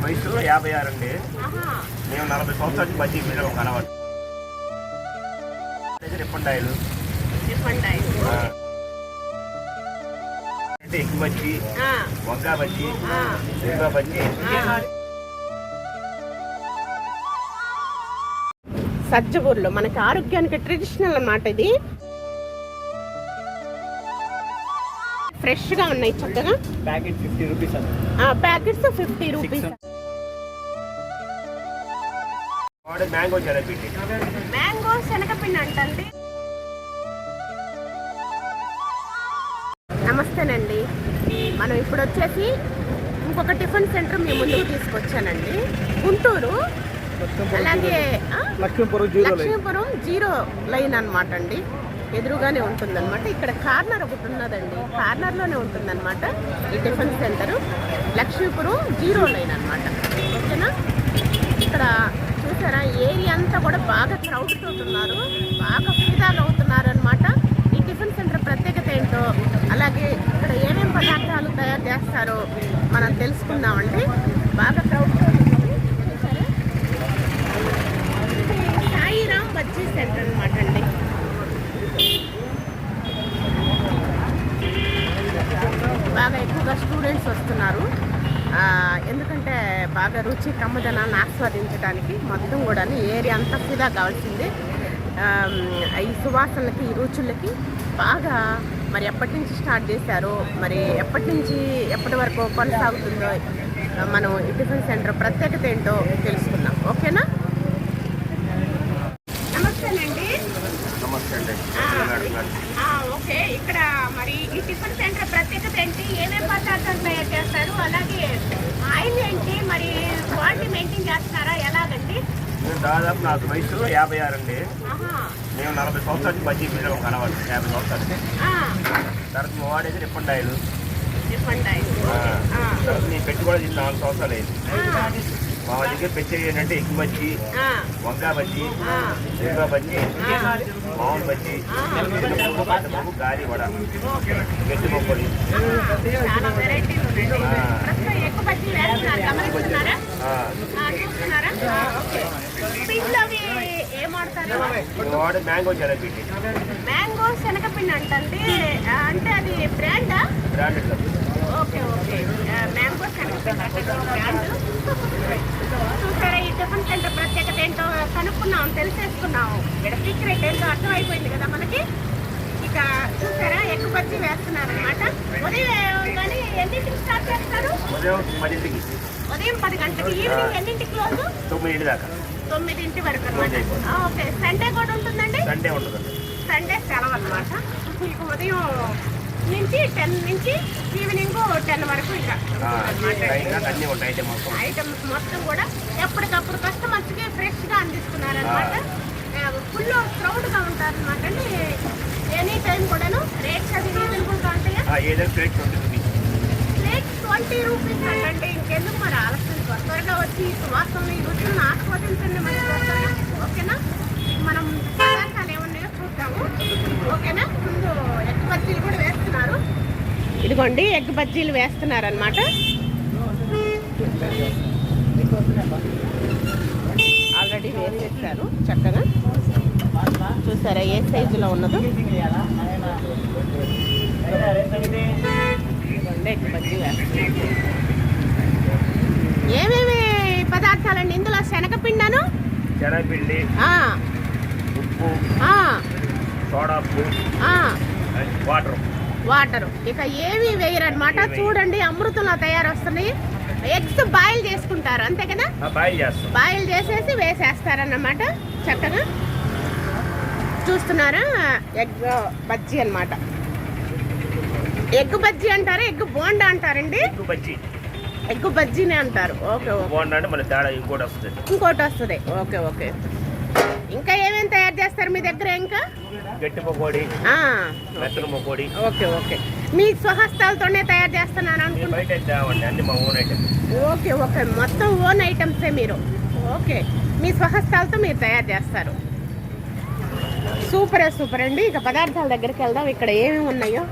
వయసు 56 అండి. మేము 40 సంవత్సరాల నుంచి బజ్జీ మీద కనవాలి. రిప్పండాయిలు అంటే ఎగ్గు బజ్జీ, వంకాయ బజ్జీ, మిరపకాయ బజ్జీ. సజ్జబూర్లో మనకి ఆరోగ్యానికి ట్రెడిషనల్ అన్నమాట. ఇది ఫ్రెష్ గా ఉన్నాయి చక్కగా. Packet 50 rupees. Packets 50 rupees. Mango శనగపిండి. మ్యాంగో శనగపిండి అంటండి. నమస్తేనండి. మనం ఇప్పుడు వచ్చేసి ఇంకొక టిఫిన్ సెంటర్ మీ ముందుకు తీసుకొచ్చానండి. గుంటూరు, అలాగే లక్ష్మీపురం 0 లైన్ అనమాట అండి. ఎదురుగానే ఉంటుందన్నమాట. ఇక్కడ కార్నర్ ఒకటి ఉన్నదండి. కార్నర్లోనే ఉంటుందన్నమాట ఈ టిఫిన్ సెంటరు. లక్ష్మీపురం 0 లైన్ అనమాట. ఓకేనా? ఇక్కడ చూసారా, ఏరియా అంతా కూడా బాగా క్రౌడ్ అవుతున్నారు, బాగా ఫిదాలు అవుతున్నారు అనమాట. ఈ టిఫిన్ సెంటర్ ప్రత్యేకత ఏంటో, అలాగే ఇక్కడ ఏమేమి పదార్థాలు తయారు చేస్తారో మనం తెలుసుకుందామండి. బాగా క్రౌడ్ అవుతుంది. సాయిరామ్ బజ్జీ సెంటర్ అనమాట అండి. బాగా ఎక్కువగా స్టూడెంట్స్ వస్తున్నారు. ఎందుకంటే బాగా రుచి కమ్మదనాన్ని ఆస్వాదించడానికి మొత్తం కూడా ఏరియా అంతా ఫిదా కావాల్సింది. ఈ సువాసనలకి, ఈ రుచులకి బాగా మరి ఎప్పటి నుంచి స్టార్ట్ చేశారో, మరి ఎప్పటి నుంచి ఎప్పటి వరకు కొనసాగుతుందో మనం ఈ టిఫిన్ సెంటర్ ప్రత్యేకత ఏంటో తెలుసుకుందాం. ఓకేనా? నమస్తేనండి. ఓకే, ఇక్కడ మరి ఈ టిఫిన్ సెంటర్ ప్రత్యేకత ఏంటి, ఏమేమి పదార్థాలు తయారు చేస్తారు, అలాగే ఆయిల్ ఏంటి, మరి క్వాలిటీ మెయింటైన్ చేస్తున్నారా, ఎలాగండి? దాదాపు నాకు వయసు 56 అండి. మేము 40 సంవత్సరాల నుంచి బజ్జీ మీద కనవాలి. 50 సంవత్సరాలు. తర్వాత మా వాడేది రిప్పండాయిలు. తర్వాత నేను పెట్టి కూడా 4 సంవత్సరాలు అయింది. మా దగ్గర పెంచేది ఏంటంటే ఎగ్గు బజ్జీ, వంకాయ బజ్జీ, మిరపకాయ బజ్జీ, మామూలు బజ్జీ, గాలి వడ, గట్టి మొక్కలు. మ్యాంగో శనగపిండి. మ్యాంగో శనగపిండి అంటే అది బ్రాండా? బ్రాండెడ్. ఓకే ఓకే, మ్యాంగో శనగపిండి బ్రాండ్. చూసారా, ఈ టిఫిన్ సెంటర్ ప్రత్యేకత ఏంటో కనుక్కున్నాం, తెలిసేసుకున్నాము. ఇక్కడ సీక్రెట్ ఏంటో అర్థమైపోయింది కదా మనకి. ఇక చూసారా, ఎగ్గు బజ్జీ వేస్తున్నారు అనమాట. ఉదయం కానీ ఎన్నింటికి స్టార్ట్ చేస్తారు? ఉదయం 10ంటికి. ఉదయం 10 గంటలకి. ఈవినింగ్ ఎన్నింటికి క్లోజ్? 9 దాకా. 9 వరకు అనమాట. ఓకే, సండే కూడా ఉంటుందండి? సండే ఉంటుంది. సండే సెలవు అనమాట. మీకు ఉదయం నుంచి 10 నుంచి ఈవినింగ్ 10 వరకు ఇంకా ఐటమ్స్ మొత్తం కూడా ఎప్పటికప్పుడు కస్టమర్స్కి ఫ్రెష్గా అందిస్తున్నారు అనమాట. ఫుల్ క్రౌడ్గా ఉంటారు అనమాట అండి. ఎనీ టైం కూడాను. రేట్స్ అది రీజనబుల్గా ఉంటాయా? ప్లేట్ 20 రూపీస్ అంటే ఇంకెందుకు మరి ఆలస్యం, త్వరగా వచ్చి ఈ సువాసనలు, ఈ రుచులను ఆస్వాదించండి మరి. ఓకేనా? మనం పదార్థాలు ఏమున్నాయో చూద్దాము. ఓకేనా? ముందు ఎగ్ బజ్జీలు కూడా వేస్తున్నారు. ఇదిగోండి, ఎగ్ బజ్జీలు వేస్తున్నారు అనమాట. ఆల్రెడీ వేసేసారు చక్కగా. చూసారా ఏ సైజులో ఉన్నదో. ఎగ్ బజ్జీ వేస్తున్నారు. ఏమేమి పదార్థాలండి ఇందులో? శనగపిండను, శనగపిండి, ఉప్పు, సోడా ఉప్పు, వాటర్. ఇక ఏవి వేయరనమాట. చూడండి, అమృతంలో తయారు వస్తున్నాయి. ఎగ్స్ బాయిల్ చేసుకుంటారు అంతే కదా? బాయిల్ చేసేసి వేసేస్తారన్నమాట చక్కగా. చూస్తున్నారా, ఎగ్ బజ్జీ అనమాట. ఎగ్ బజ్జీ అంటారా, ఎగ్ బోండా అంటారండి? ఎగ్ బజ్జీనే అంటారు. ఓకే, ఇంకోటి వస్తుంది. Okay okay. ఇంకా ఏమేమి తయారు చేస్తారు మీ దగ్గర? ఇంకా గట్టి పకోడీ, మెత్తన పకోడీ. Okay okay. మీ స్వహస్తాలతోనే తయారు చేస్తున్నాను అనుకుంటా. ఓకే ఓకే, మొత్తం ఓన్ ఐటమ్సే మీరు. ఓకే, మీ స్వహస్తాలతో మీరు తయారు చేస్తారు. సూపరే సూపర్ అండి. ఇక పదార్థాల దగ్గరికి వెళ్దాం. ఇక్కడ ఏమేమి ఉన్నాయో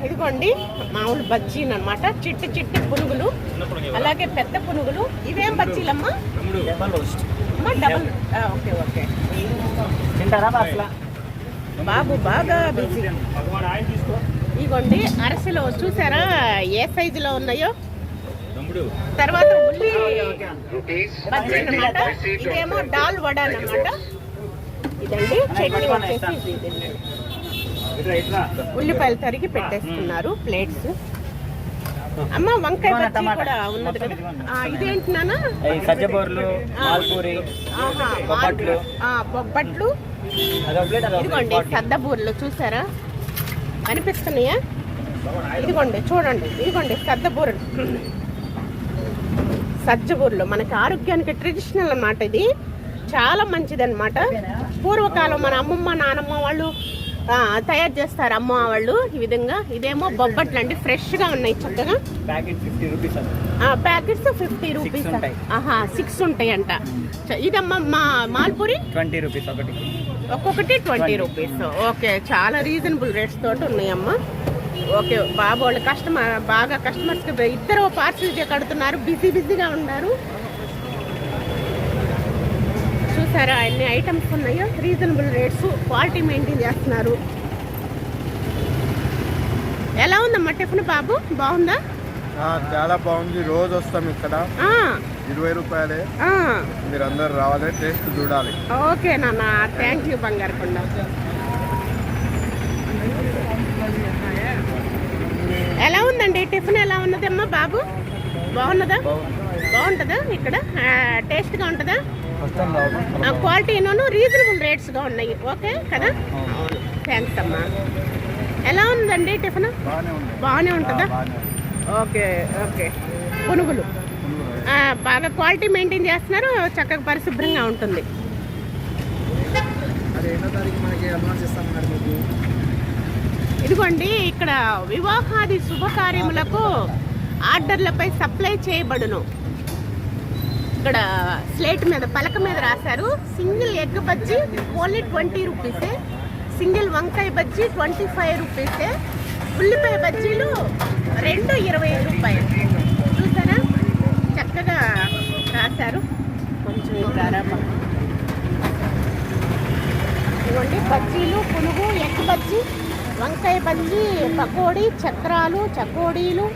ఇదిగోండి మామూలు బజ్జీలు అనమాట, చిట్టి చిట్టి పునుగులు, అలాగే పెద్ద పునుగులు. ఇవేం బజ్జీలమ్మా? అమ్మా డబల్. Okay okay. బాబు బాగా బిజీ. ఇదిగోండి అరసెలు చూసారా ఏ సైజులో ఉన్నాయో. తర్వాత ఉల్లి బజ్జీ అన్నమాట. ఇదేమో డాల్ వడ అన్నమాట. ఇదండి చట్నీ వచ్చేసి ఇదండి. ఉల్లిపాయలు తరిగి పెట్టేసుకున్నారు ప్లేట్స్. అమ్మ వంకాయ బజ్జీ కూడా ఉన్నది కదా. ఇదేంటి నాన్న? బొబ్బట్లు. ఇదిగోండి సద్దబూర్లు చూసారా అనిపిస్తున్నాయా? ఇదిగోండి చూడండి, ఇదిగోండి సద్దబూరలు, సజ్జబూర్లు. మనకి ఆరోగ్యానికి ట్రెడిషనల్ అన్నమాట. ఇది చాలా మంచిది అనమాట. పూర్వకాలం మన అమ్మమ్మ నానమ్మ వాళ్ళు తయారు చేస్తారు, అమ్మ వాళ్ళు ఈ విధంగా. ఇదేమో బొబ్బట్లు అండి, ఫ్రెష్గా ఉన్నాయి చక్కగా. Packets 50 rupees. 6 ఉంటాయంట. ఇదమ్మా మాల్పూరి 20 రూపీస్ ఒక్కొక్కటి 20 రూపీస్. ఓకే, చాలా రీజనబుల్ రేట్స్ తోటి ఉన్నాయమ్మా. ఓకే, బాబు వాళ్ళు బాగా కస్టమర్స్కి ఇద్దరు పార్సిల్ కడుతున్నారు, బిజీగా ఉన్నారు. చూసారా అన్ని ఐటమ్స్ ఉన్నాయో, రీజనబుల్ రేట్స్, క్వాలిటీ మెయింటైన్ చేస్తున్నారు. ఎలా ఉందమ్మా టిఫిన్ బాబు? బాగుందా? చాలా బాగుంది. రోజు వస్తాం ఇక్కడ. 20 రూపాయలే. మీరు అందరు రావాలి, టేస్ట్ చూడాలి. ఓకే నాన్న, థ్యాంక్ యూ బంగారు కొండ. ఎలా ఉందండి టిఫిన్? ఎలా ఉన్నదమ్మా బాబు? బాగున్నదా? బాగుంటుందా? ఇక్కడ టేస్ట్గా ఉంటుందా? క్వాలిటీను రీజనబుల్ రేట్స్గా ఉన్నాయి. ఓకే కదా? థ్యాంక్స్ అమ్మా. ఎలా ఉందండి టిఫిన్? బాగానే ఉంటుందా? Okay okay. పునుగులు బాగా క్వాలిటీ మెయింటైన్ చేస్తున్నారు, చక్కగా పరిశుభ్రంగా ఉంటుంది. ఇదిగోండి ఇక్కడ వివాహాది శుభకార్యములకు ఆర్డర్లపై సప్లై చేయబడును. ఇక్కడ స్లేట్ మీద పలక మీద రాశారు. సింగిల్ ఎగ్ బజ్జీ ఓన్లీ 20 రూపీసే, సింగిల్ వంకాయ బజ్జీ 25 రూపీసే, ఉల్లిపాయ బజ్జీలు 2 25 రూపాయలు. చూసారా చక్కగా రాశారు. కొంచెం ఇవ్వండి బజ్జీలు, పునుగు, ఎగ్ బజ్జీ, వంకాయ బజ్జీ, పకోడీ, చక్రాలు, చకోడీలు,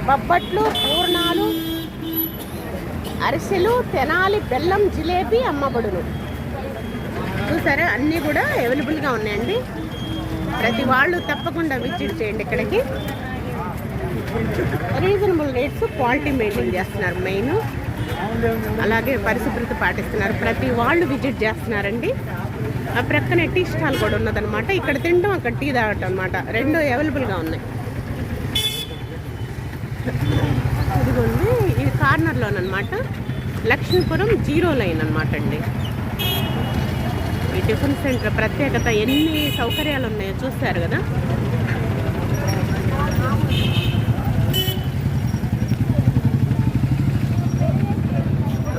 బొబ్బట్లు, పూర్ణాలు, అరిసెలు, తెనాలి బెల్లం జిలేబీ అమ్మబడును. చూసారా అన్నీ కూడా అవైలబుల్గా ఉన్నాయండి. ప్రతి వాళ్ళు తప్పకుండా విజిట్ చేయండి ఇక్కడికి. రీజనబుల్ రేట్స్, క్వాలిటీ మెయింటైన్ చేస్తున్నారు మెయిన్. అలాగే పరిశుభ్రత పాటిస్తున్నారు. ప్రతి వాళ్ళు విజిట్ చేస్తున్నారండి. ఆ ప్రక్కనే టీ స్టాల్ కూడా ఉన్నదనమాట. ఇక్కడ తినడం, అక్కడ టీ తాగటం అనమాట. 2 అవైలబుల్గా ఉన్నాయి. ఇదిగోండి ఇది కార్నర్లోనమాట. లక్ష్మీపురం 0 లైన్ అనమాట అండి. ఈ టిఫిన్ సెంటర్ ప్రత్యేకత, ఎన్ని సౌకర్యాలు ఉన్నాయో చూస్తారు కదా.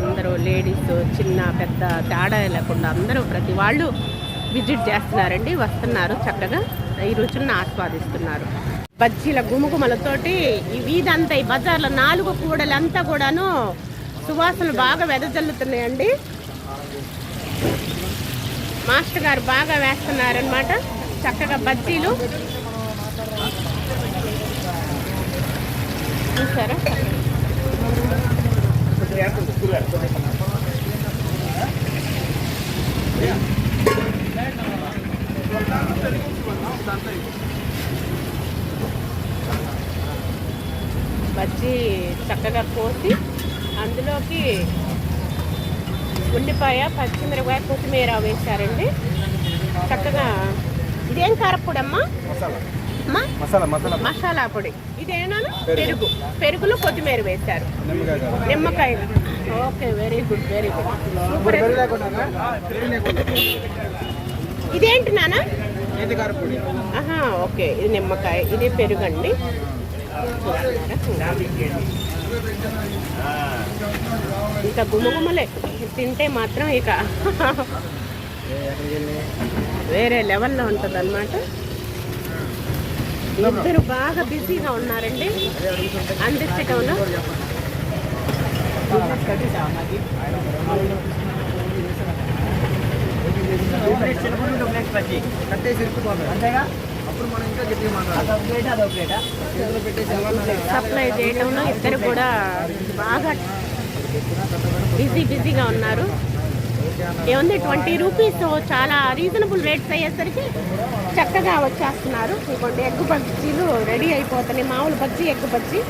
అందరూ లేడీస్, చిన్న పెద్ద తేడా లేకుండా అందరూ ప్రతి వాళ్ళు విజిట్ చేస్తున్నారండి, వస్తున్నారు, చక్కగా ఈ రుచులను ఆస్వాదిస్తున్నారు. బజ్జీల గుమగుమలతోటి ఈ వీధంతా, ఈ బజార్లో 4 కూడలంతా కూడాను సువాసనలు బాగా వెదజల్లుతున్నాయండి. మాస్టర్ గారు బాగా వేస్తున్నారనమాట చక్కగా బజ్జీలు. చూసారా బజ్జీ చక్కగా కోసి అందులోకి ఉల్లిపాయ, పచ్చిమిరపకాయ, కొత్తిమీర వేశారండి చక్కగా. ఇదేం కారపొడమ్మా? మసాలా పొడి. ఇదేనా? పెరుగులో కొత్తిమీర వేశారు, నిమ్మకాయ. Okay, very good, very good, super. ఇదేంటి నాన్న? ఓకే, ఇది నిమ్మకాయ, ఇది పెరుగండి. ఇంకా గుమగుమలే, తింటే మాత్రం ఇక వేరే లెవెల్లో ఉంటుంది అన్నమాట. ఇద్దరు బాగా బిజీగా ఉన్నారండి అందించటంలో. సప్లై చేయడంలో ఇద్దరు కూడా బాగా బిజీగా ఉన్నారు. ఏముంది 20 రూపీస్, చాలా రీజనబుల్ రేట్స్ అయ్యేసరికి చక్కగా వచ్చేస్తున్నారు. ఇంకోటి ఎగ్ బజ్జీలు రెడీ అయిపోతున్నాయి. మామూలు బజ్జీ, ఎగ్ బజ్జీ.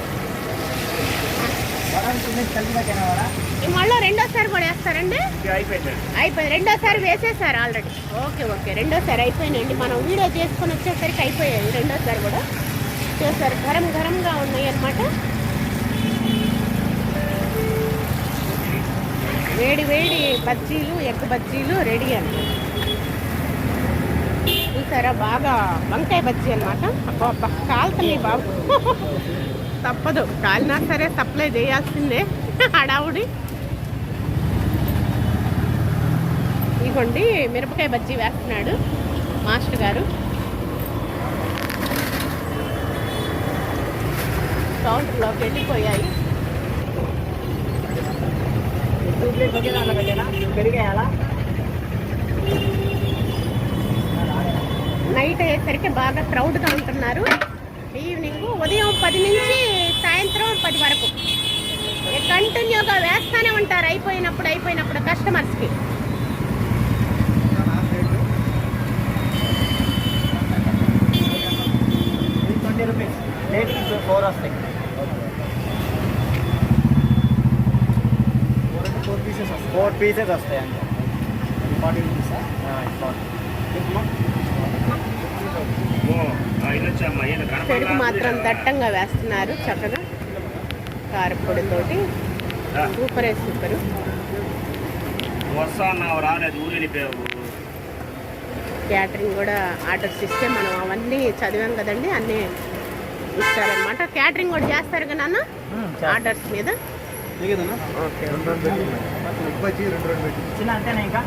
మళ్ళీ రెండోసారి కూడా వేస్తారండి? అయిపోయింది, రెండోసారి వేసేసారు ఆల్రెడీ. ఓకే, రెండోసారి అయిపోయినాయండి. మనం వీడియో చేసుకొని వచ్చేసరికి అయిపోయాయి. రెండోసారి కూడా చేశారు. గరంగా ఉన్నాయి అన్నమాట. వేడి బజ్జీలు, ఎగ్ బజ్జీలు రెడీ అండి. చూసారా, బాగా వంకాయ బజ్జీ అనమాట. అబ్బా కాలుతున్నాయి బాబు. తప్పదు, కాలినా సరే సప్లై చేయాల్సిందే. హడావుడి. ఇదిగోండి మిరపకాయ బజ్జీ వేస్తున్నాడు మాస్టర్ గారు. కౌంటర్లోకి వెళ్ళిపోయాయి. నైట్ అయ్యేసరికి బాగా క్రౌడ్గా ఉంటున్నారు. ఈవినింగ్ ఉదయం 10 నుంచి సాయంత్రం 10 వరకు కంటిన్యూగా వేస్తూనే ఉంటారు. అయిపోయినప్పుడు కస్టమర్స్కి. ఫోర్ పీసెస్ వస్తాయి అంటే 40 రూపీస్. చెడుకు మాత్రం దట్టంగా వేస్తున్నారు చక్కగా కారపొడితోటి. సూపరే సూపరు. క్యాటరింగ్ కూడా ఆర్డర్స్ ఇస్తే మనం అవన్నీ చదివాం కదండి, అన్నీ ఇస్తారనమాట. క్యాటరింగ్ కూడా చేస్తారు కదా నాన్న ఆర్డర్స్ మీద. ఓకే, చిన్న అంతేనా? ఇంకా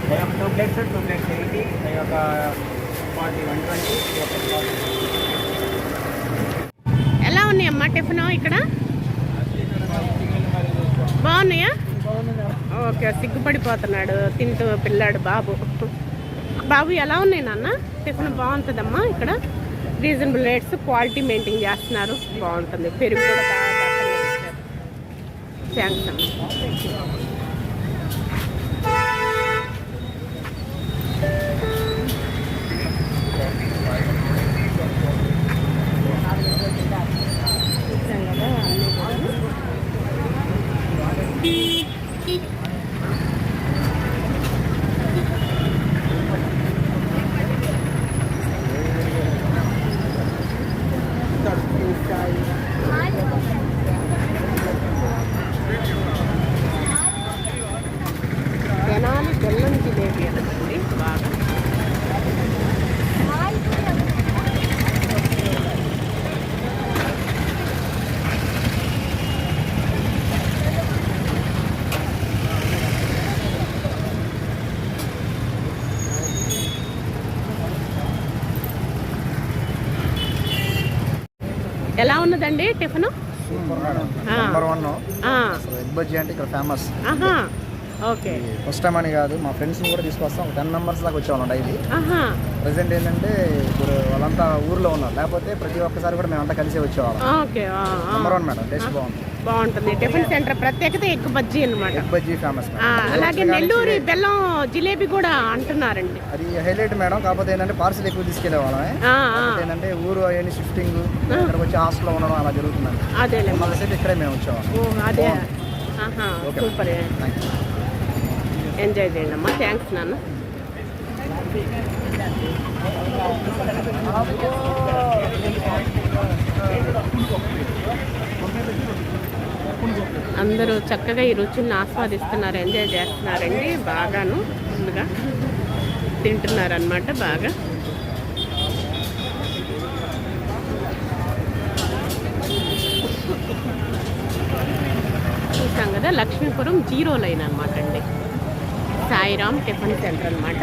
2 ప్లేట్స్ 80, ఒక 40, 120. ఎలా ఉన్నాయమ్మా టిఫిన్ ఇక్కడ? బాగున్నాయా? ఓకే, సిగ్గుపడిపోతున్నాడు తింటూ పిల్లాడు బాబు. ఎలా ఉన్నాయి నాన్న టిఫిన్? బాగుంటుందమ్మా ఇక్కడ. రీజనబుల్ రేట్స్, క్వాలిటీ మెయింటైన్ చేస్తున్నారు. బాగుంటుంది. పెరుగు కూడా బాగా థ్యాంక్స్ అమ్మా. జనాలు బెల్లం జిలేబీ అనుకోండి బాగా. ఎలా ఉన్నదండి టిఫిన్? నెంబర్ 1. ఎగ్ బజ్జీ అంటే ఇక్కడ ఫేమస్. ఓకే, ఫస్ట్ టైం అని కాదు, మా ఫ్రెండ్స్ని కూడా తీసుకొస్తాం. 10 మెంబర్స్ దాకా వచ్చేవాళ్ళం డైలీ. ప్రజెంట్ ఏంటంటే ఇప్పుడు వాళ్ళంతా ఊర్లో ఉన్నారు, లేకపోతే ప్రతి ఒక్కసారి కూడా మేమంతా కలిసి వచ్చేవాళ్ళం. ఓకే, నెంబర్ 1 మేడం, టేస్ట్ బాగుంటుంది. టిఫిన్ సెంటర్ ప్రత్యేకత ఎగ్ బజ్జీ అనమాట. Egg bajji famous. అలాగే నెల్లూరు బెల్లం జిలేబీ కూడా అంటున్నారండి. అది హైలైట్ మేడం. కాకపోతే ఏంటంటే పార్సల్ ఎక్కువ తీసుకెళ్లే వాళ్ళం. ఏంటంటే ఊరు అవన్నీ షిఫ్టింగ్, ఇక్కడికి వచ్చి హాస్టల్లో ఉండడం అలా జరుగుతుందండి. అదే మళ్ళీ ఇక్కడే మేము వచ్చేవాళ్ళం. అదే, సూపర్. ఎంజాయ్ చేయండి అమ్మా. థ్యాంక్స్ నాన్న. అందరూ చక్కగా ఈ రుచులను ఆస్వాదిస్తున్నారు, ఎంజాయ్ చేస్తున్నారండి. బాగాను ముందుగా తింటున్నారు అన్నమాట. బాగా చూసాం కదా, లక్ష్మీపురం 0 లైన్ అనమాట అండి. సాయిరామ్ టిఫిన్ సెంటర్ అనమాట.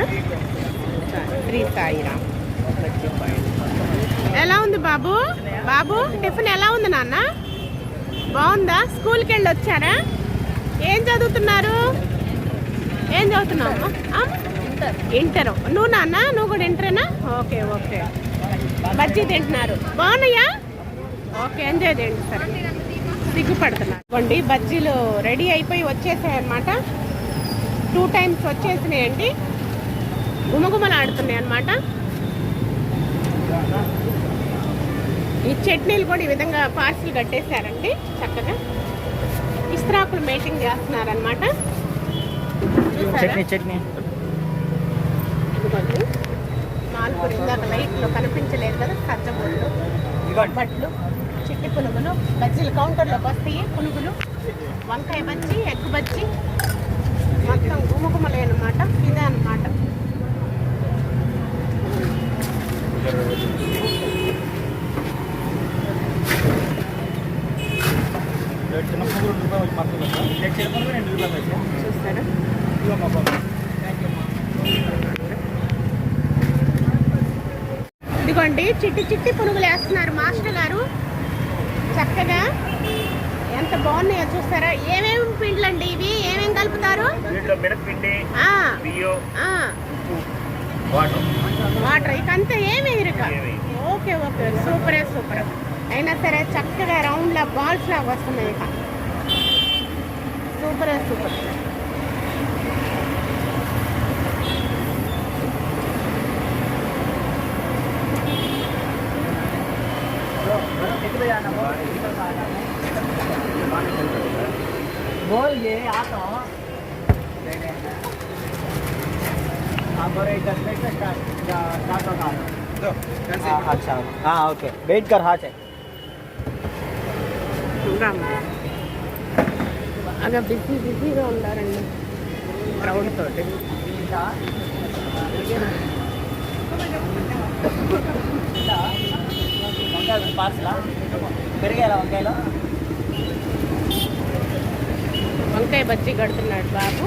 శ్రీ సాయిరామ్. ఎలా ఉంది బాబు? బాబు టిఫిన్ ఎలా ఉంది నాన్న? బాగుందా? స్కూల్కి వెళ్ళి వచ్చారా? ఏం చదువుతున్నారు? ఏం చదువుతున్నావు? ఇంటర్. నువ్వు నాన్న? నువ్వు కూడా ఇంటరేనా? Okay okay. బజ్జీ తింటున్నారు. బాగున్నాయా? ఓకే, ఎంజాయ్ చేయండి. సరే, సిగ్గుపడుతున్నారు. ఇవ్వండి, బజ్జీలు రెడీ అయిపోయి వచ్చేసాయి అన్నమాట. 2 times వచ్చేసినాయండి. గుమగుమలాడుతున్నాయి అన్నమాట. ఈ చట్నీలు కూడా ఈ విధంగా పార్సిల్ కట్టేశారండి. చక్కగా ఇస్త్రాకులు మేటింగ్ చేస్తున్నారనమాట. చట్నీ ఇదిగోండి, మాల్పూర్ ఇందాక లైట్లో కనిపించలేదు కదా, సజ్జబొడ్లు, బట్లు, చిట్టి పునుగులు, బజ్జీలు కౌంటర్లోకి వస్తాయి. పునుగులు, వంకాయ బజ్జీ, ఎగ్ బజ్జీ, మొత్తం గుమగుమలే అనమాట. ఇదే అనమాట. చూస్తారా? ఇదిగోండి, చిట్టి చిట్టి పునుగులు వేస్తున్నారు మాస్టర్ గారు. చక్కగా ఎంత బాగున్నాయో చూస్తారా? ఏమేమి పిండ్లండి ఇవి? ఏమేమి కలుపుతారు? వాటర్, ఇక అంతే. ఏమి ఇరుక? ఓకే ఓకే, సూపరే సూపర్. అయినా సరే చక్కగా రౌండ్ లా బాల్స్ లాగా వస్తున్నాయి. ఇక సూపరే సూపర్. बोल ये आता हूँ। अच्छा, हाँ ओके, बैठ कर हाँ चाहिए। అలా బిజీగా ఉన్నారండి క్రౌడ్ తోటి. వంకాయ పార్సలా పెరిగేలా వంకాయలో వంకాయ బజ్జీ కడుతున్నాడు బాబు.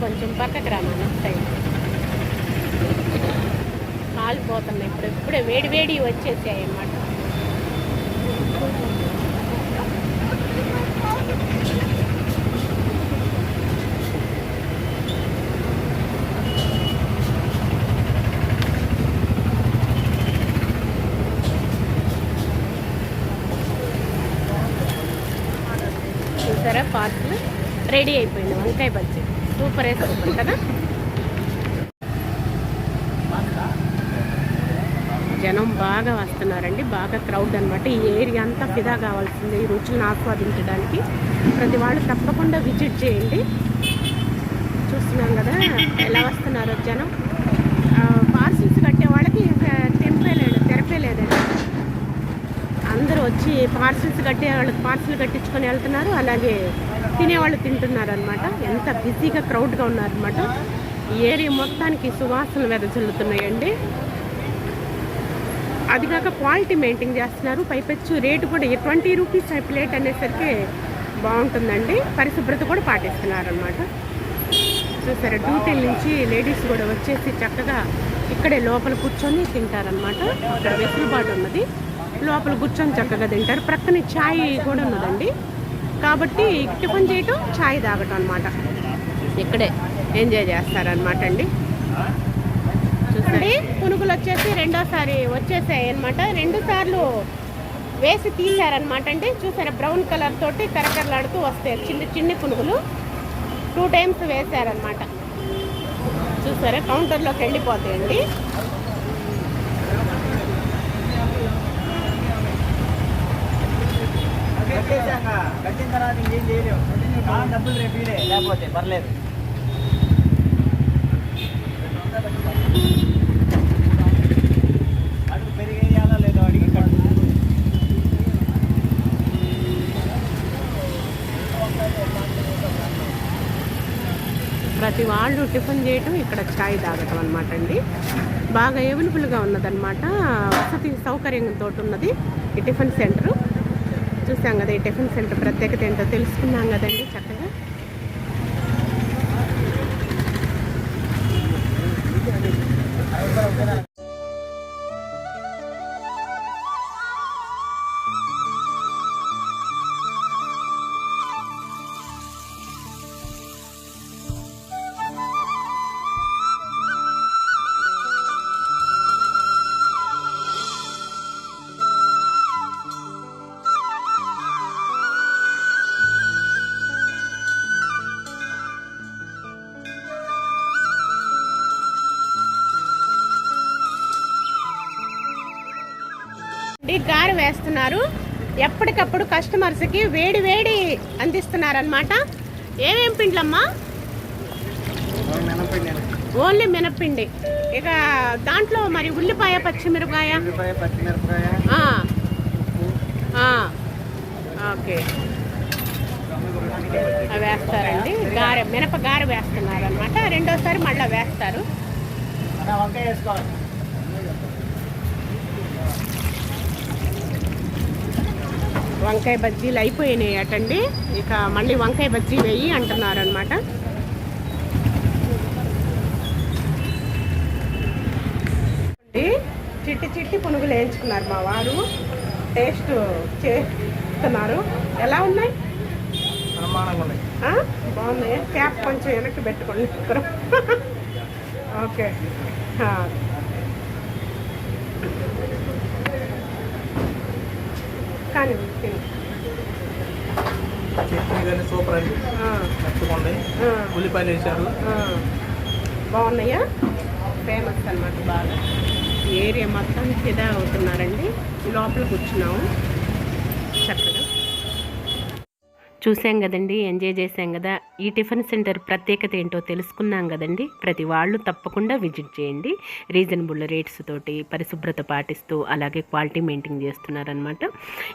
కొంచెం పక్కకు రామన్న సైడ్. కాలిపోతున్నాయి. ఇప్పుడే వేడి వేడి వచ్చేసాయి అన్నమాట. చూసారా, పార్సల్ రెడీ అయిపోయింది. వంకాయ బజ్జీ సూపర్ సూపర్ కదా. జనం బాగా వస్తున్నారండి, బాగా క్రౌడ్ అనమాట. ఈ ఏరియా అంతా ఫిదా కావాల్సిందే ఈ రుచులను ఆస్వాదించడానికి. ప్రతి వాళ్ళు తప్పకుండా విజిట్ చేయండి. చూస్తున్నాం కదా ఎలా వస్తున్నారో జనం. పార్సిల్స్ కట్టే వాళ్ళకి తెరపేలేదండి. అందరూ వచ్చి పార్సిల్స్ కట్టే వాళ్ళకి పార్సిల్ కట్టించుకొని వెళ్తున్నారు, అలాగే తినేవాళ్ళు తింటున్నారు అనమాట. ఎంత బిజీగా క్రౌడ్గా ఉన్నారనమాట. ఈ ఏరియా మొత్తానికి సువాసనలు వెదజల్లుతున్నాయండి. అది కాక క్వాలిటీ మెయింటైన్ చేస్తున్నారు. పైపెచ్చు రేటు కూడా 20 రూపీస్ ప్లేట్ అనేసరికి బాగుంటుందండి. పరిశుభ్రత కూడా పాటిస్తున్నారు అనమాట. చూసారా, డ్యూటీల నుంచి లేడీస్ కూడా వచ్చేసి చక్కగా ఇక్కడే లోపల కూర్చొని తింటారనమాట. ఇక్కడ వెసులుబాటు ఉన్నది, లోపల కూర్చొని చక్కగా తింటారు. ప్రక్కనే ఛాయ్ కూడా ఉన్నదండి. కాబట్టి టిఫిన్ చేయటం, ఛాయ్ తాగటం అనమాట. ఇక్కడే ఎంజాయ్ చేస్తారనమాట అండి. చూసండి, పునుగులు వచ్చేసి రెండోసారి వచ్చేసాయి అనమాట. 2 సార్లు వేసి తీసారనమాట అండి. చూసారా, బ్రౌన్ కలర్ తోటి కరకరలాడుతూ వస్తాయి చిన్ని చిన్ని పునుగులు. 2 times వేసారనమాట. చూసారా, కౌంటర్లోకి వెళ్ళిపోతాయండి. కట్టిన తర్వాత ఇంకేం చేయలేము. డబ్బులు రేపు లేకపోతే పర్లేదు. అడుగు పెరిగేయాలో లేదో అడిగి ప్రతి వాళ్ళు టిఫిన్ చేయటం, ఇక్కడ ఛాయ్ తాగటం అనమాట అండి. బాగా అవైలబుల్గా ఉన్నదన్నమాట. వసతి సౌకర్యంతో ఉన్నది ఈ టిఫిన్ సెంటరు. చూసాం కదా, ఈ టిఫిన్ సెంటర్ ప్రత్యేకత ఏంటో తెలుసుకున్నాం కదండి చక్కగా. గారె వేస్తున్నారు. ఎప్పటికప్పుడు కస్టమర్స్కి వేడి వేడి అందిస్తున్నారు అనమాట. ఏమేం పిండ్లమ్మా? ఓన్లీ మినప్పిండి. ఇక దాంట్లో మరి ఉల్లిపాయ పచ్చిమిరపకాయ ఓకే వేస్తారండి. గారె మినప గారె వేస్తున్నారు అనమాట. రెండోసారి మళ్ళీ వేస్తారు. వంకాయ బజ్జీలు అయిపోయినాయి అటండి. ఇక మళ్ళీ వంకాయ బజ్జీ వేయి అంటున్నారు అనమాట. చిట్టి చిట్టి పునుగులు వేయించుకున్నారు మా వారు. టేస్ట్ చేస్తున్నారు. ఎలా ఉన్నాయి? బాగున్నాయి. క్యాప్ కొంచెం వెనక్కి పెట్టుకోండి. ఓకే కానీ సూపర్ అండి. ఉల్లిపాయలు వేసారు. బాగున్నాయా? ఫేమస్ అన్నమాట. బాగా ఏరియా మొత్తం ఫిదా అవుతున్నారండి. లోపల కూర్చున్నాము చక్కగా. చూసాం కదండి, ఎంజాయ్ చేసాం కదా. ఈ టిఫిన్ సెంటర్ ప్రత్యేకత ఏంటో తెలుసుకున్నాం కదండి. ప్రతి వాళ్ళు తప్పకుండా విజిట్ చేయండి. రీజనబుల్ రేట్స్ తోటి పరిశుభ్రత పాటిస్తూ అలాగే క్వాలిటీ మెయింటైన్ చేస్తున్నారనమాట.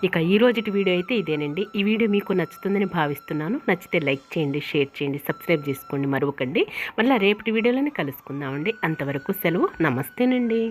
ఇక ఈ రోజుటి వీడియో అయితే ఇదేనండి. ఈ వీడియో మీకు నచ్చుతుందని భావిస్తున్నాను. నచ్చితే లైక్ చేయండి, షేర్ చేయండి, సబ్స్క్రైబ్ చేసుకోండి మరొకండి. మళ్ళీ రేపటి వీడియోలోనే కలుసుకుందామండి. అంతవరకు సెలవు. నమస్తేనండి.